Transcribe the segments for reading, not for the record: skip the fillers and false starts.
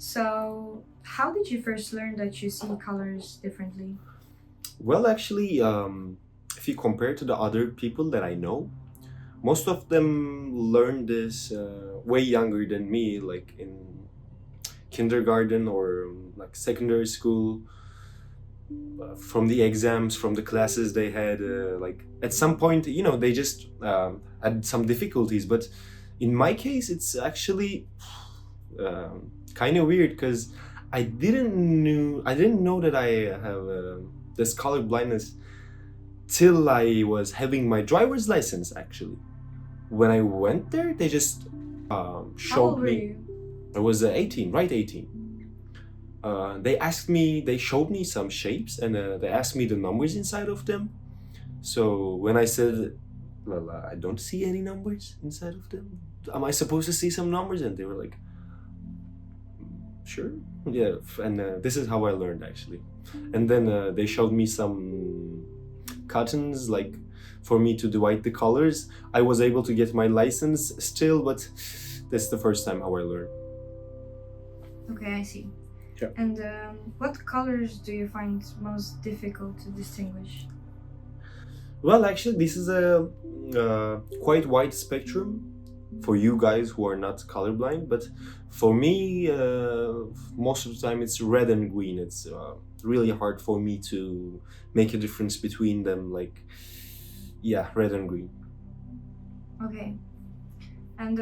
So, how did you first learn that you see colors differently? Well, actually, if you compare to the other people that I know, most of them learned this way younger than me, like in kindergarten or like secondary school, from the exams, from the classes they had. Like at some point, they just had some difficulties. But in my case, it's actually kind of weird because I didn't know that I have this color blindness till I was having my driver's license. Actually, when I went there, they just How old showed were me. you? I was 18, right? 18. They showed me some shapes, and they asked me the numbers inside of them. So when I said, well, I don't see any numbers inside of them. Am I supposed to see some numbers? And they were like, sure. Yeah. And this is how I learned, actually. And then they showed me some cottons, like for me to divide the colors. I was able to get my license still, but that's the first time how I learned. Okay, I see. Yeah. And what colors do you find most difficult to distinguish? Well, actually, this is a quite wide spectrum for you guys who are not colorblind, but for me, most of the time it's red and green. It's really hard for me to make a difference between them. Like, yeah, red and green. Okay. And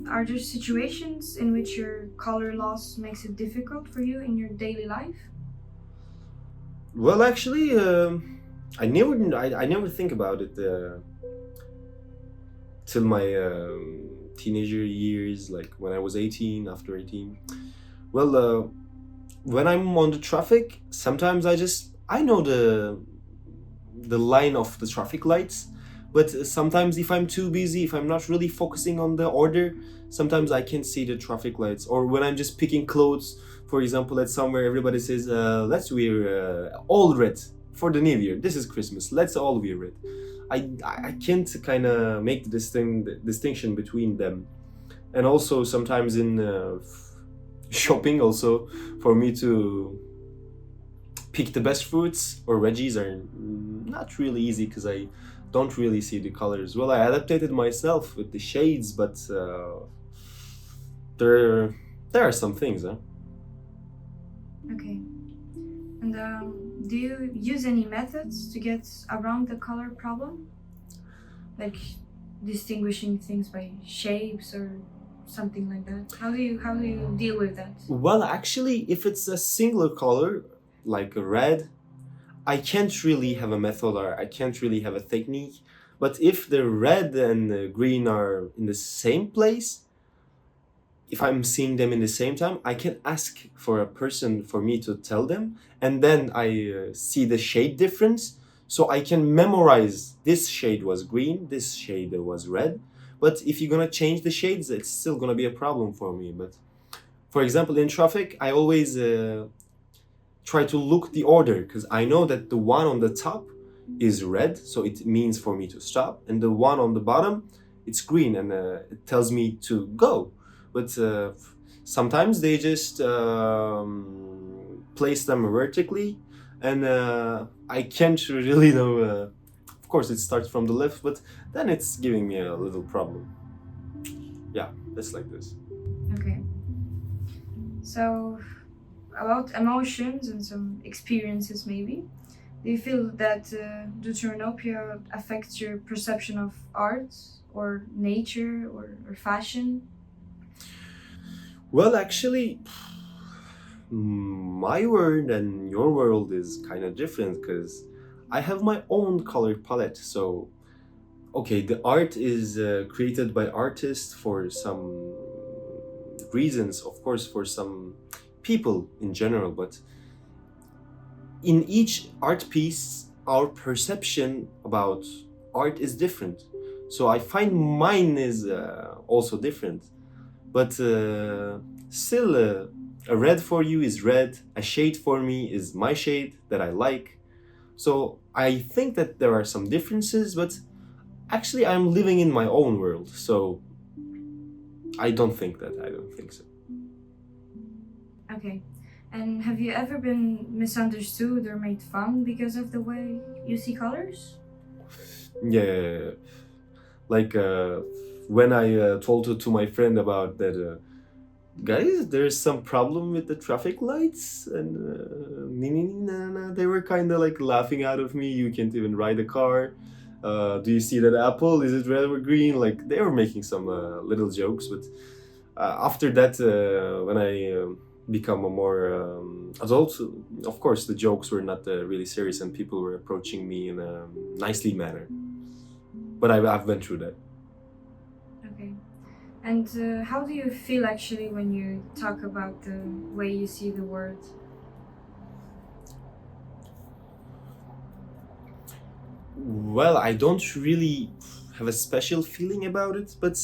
are there situations in which your color loss makes it difficult for you in your daily life? Well, actually, I never think about it till my teenager years, like when I was 18, after 18. Well, when I'm on the traffic, sometimes I know the line of the traffic lights, but sometimes if I'm too busy, if I'm not really focusing on the order, sometimes I can't see the traffic lights. Or when I'm just picking clothes, for example, at somewhere everybody says, "Let's wear all red for the New Year. This is Christmas. Let's all wear red." I can't kind of make the distinction between them. And also sometimes in shopping, also for me to pick the best fruits or veggies are not really easy because I don't really see the colors. Well, I adapted myself with the shades, but there there are some things, huh? Okay. And do you use any methods to get around the color problem? Like distinguishing things by shapes or something like that? How do you deal with that? Well, actually, if it's a singular color like a red, I can't really have a method or I can't really have a technique. But if the red and the green are in the same place, if I'm seeing them in the same time, I can ask for a person for me to tell them, and then I see the shade difference. So I can memorize this shade was green, this shade was red. But if you're gonna change the shades, it's still gonna be a problem for me. But for example, in traffic, I always try to look the order because I know that the one on the top is red, so it means for me to stop, and the one on the bottom it's green and it tells me to go. But sometimes they just place them vertically, and I can't really know. Of course, it starts from the left, but then it's giving me a little problem. Yeah, it's like this. Okay. So about emotions and some experiences maybe. Do you feel that deuteranopia affects your perception of art or nature or fashion? Well, actually, my world and your world is kind of different because I have my own color palette. So, okay, the art is created by artists for some reasons, of course, for some people in general, but in each art piece, our perception about art is different. So I find mine is also different. But still, a red for you is red, a shade for me is my shade that I like. So I think that there are some differences, but actually, I'm living in my own world. So I don't think so. Okay. And have you ever been misunderstood or made fun because of the way you see colors? Yeah, like when I told to my friend about that, guys, there's some problem with the traffic lights, and they were kind of like laughing out of me. You can't even ride a car. Do you see that apple? Is it red or green? Like they were making some little jokes, but after that, when I become a more adult, of course, the jokes were not really serious, and people were approaching me in a nicely manner. But I've been through that. Okay. And how do you feel actually when you talk about the way you see the world? Well, I don't really have a special feeling about it, but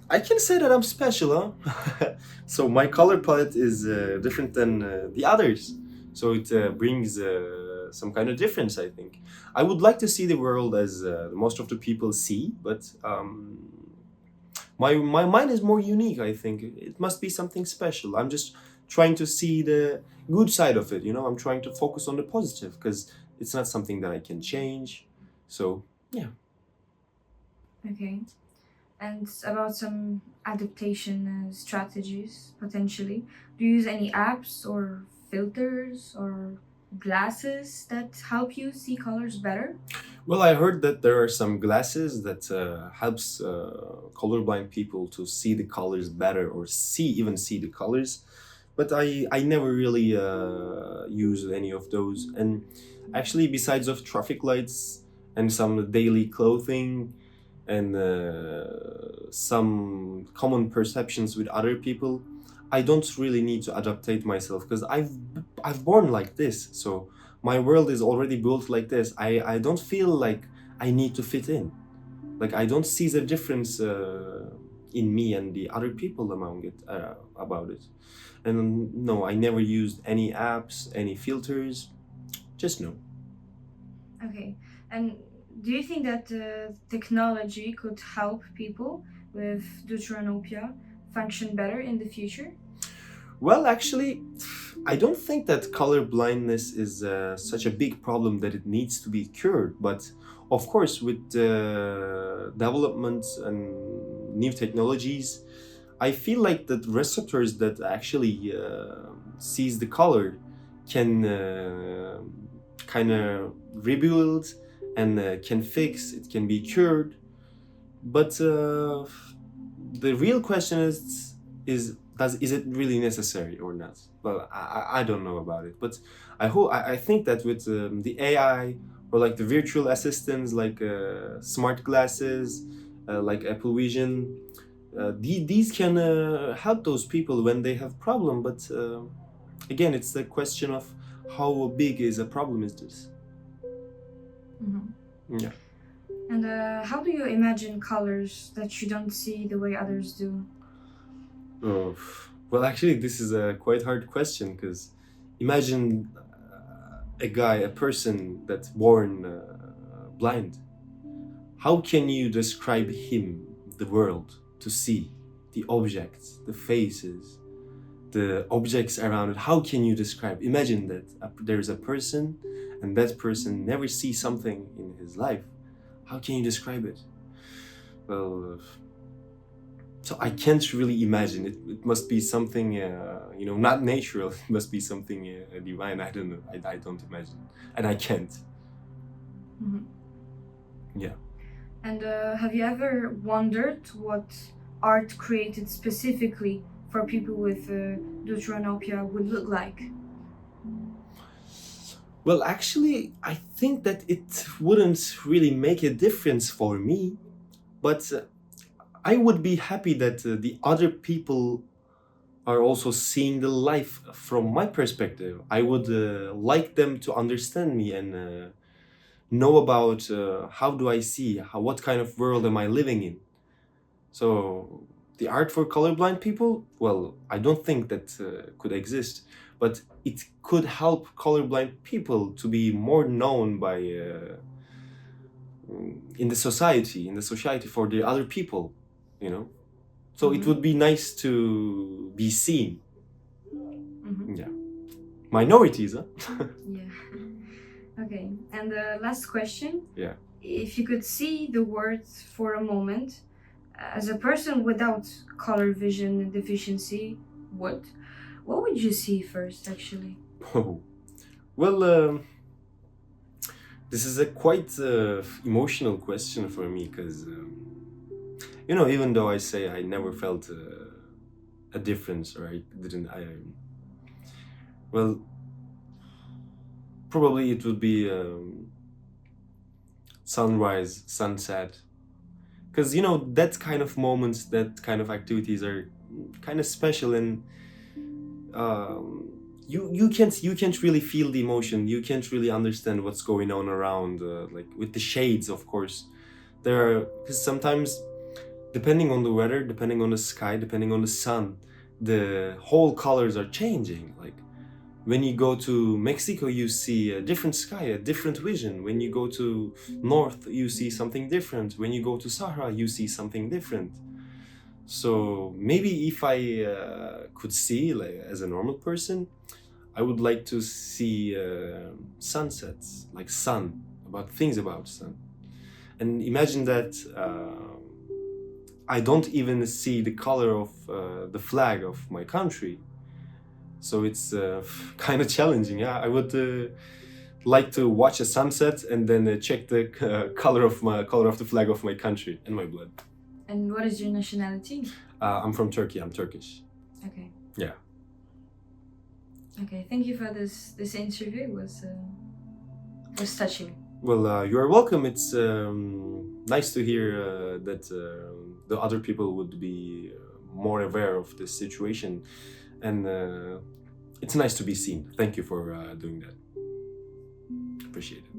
I can say that I'm special, huh? So my color palette is different than the others. So it brings some kind of difference, I think. I would like to see the world as most of the people see, but my mind is more unique, I think. It must be something special. I'm just trying to see the good side of it, you know? I'm trying to focus on the positive because it's not something that I can change. So, yeah. Okay. And about some adaptation strategies potentially. Do you use any apps or filters or glasses that help you see colors better? Well, I heard that there are some glasses that helps colorblind people to see the colors better or see the colors, but I never really use any of those. And actually, besides of traffic lights and some daily clothing and some common perceptions with other people, I don't really need to adaptate myself because I've born like this. So my world is already built like this. I don't feel like I need to fit in. Like I don't see the difference in me and the other people among it about it. And no, I never used any apps, any filters. Just no. Okay. And do you think that technology could help people with deuteranopia function better in the future? Well, actually, I don't think that color blindness is such a big problem that it needs to be cured. But of course, with developments and new technologies, I feel like that receptors that actually sees the color can kind of rebuild and can fix. It can be cured. But the real question is it really necessary or not? Well, I don't know about it, but I think that with the AI or like the virtual assistants like smart glasses, like Apple Vision, these can help those people when they have problem. But again, it's the question of how big is a problem is this? Mhm. Yeah. And how do you imagine colors that you don't see the way others do? Oh, well, actually, this is a quite hard question because imagine a guy, a person that's born blind. How can you describe him, the world, to see the objects, the faces, the objects around it? How can you describe? Imagine that there's a person and that person never sees something in his life. How can you describe it? Well, so I can't really imagine it. It must be something, not natural. It must be something divine. I don't know. I don't imagine, and I can't. Mhm. Yeah. And have you ever wondered what art created specifically for people with deuteranopia would look like? Well, actually, I think that it wouldn't really make a difference for me, but I would be happy that the other people are also seeing the life from my perspective. I would like them to understand me and know about how do I see, what kind of world am I living in. So the art for colorblind people, well, I don't think that could exist, but it could help colorblind people to be more known by in the society for the other people, you know. So it would be nice to be seen. Yeah. Minorities, huh? Yeah. Okay. And the last question. Yeah. If you could see the world for a moment as a person without color vision deficiency, what would you see first, actually? Oh. Well, this is a quite emotional question for me because, even though I say I never felt a difference, or I didn't, well, probably it would be sunrise, sunset, because that kind of moments, that kind of activities are kind of special, and you can't really feel the emotion. You can't really understand what's going on around, like with the shades, of course. Because sometimes, depending on the weather, depending on the sky, depending on the sun, the whole colors are changing. Like when you go to Mexico, you see a different sky, a different vision. When you go to north, you see something different. When you go to Sahara, you see something different. So maybe if I could see, like as a normal person, I would like to see sunsets, like sun, about things about sun. And imagine that I don't even see the color of the flag of my country. So it's kind of challenging. Yeah, I would like to watch a sunset and then check the color of the flag of my country and my blood. And what is your nationality? I'm from Turkey. I'm Turkish. Okay. Yeah. Okay. Thank you for this interview. It was touching. Well, you're welcome. It's nice to hear that the other people would be more aware of this situation, and it's nice to be seen. Thank you for doing that. Appreciate it.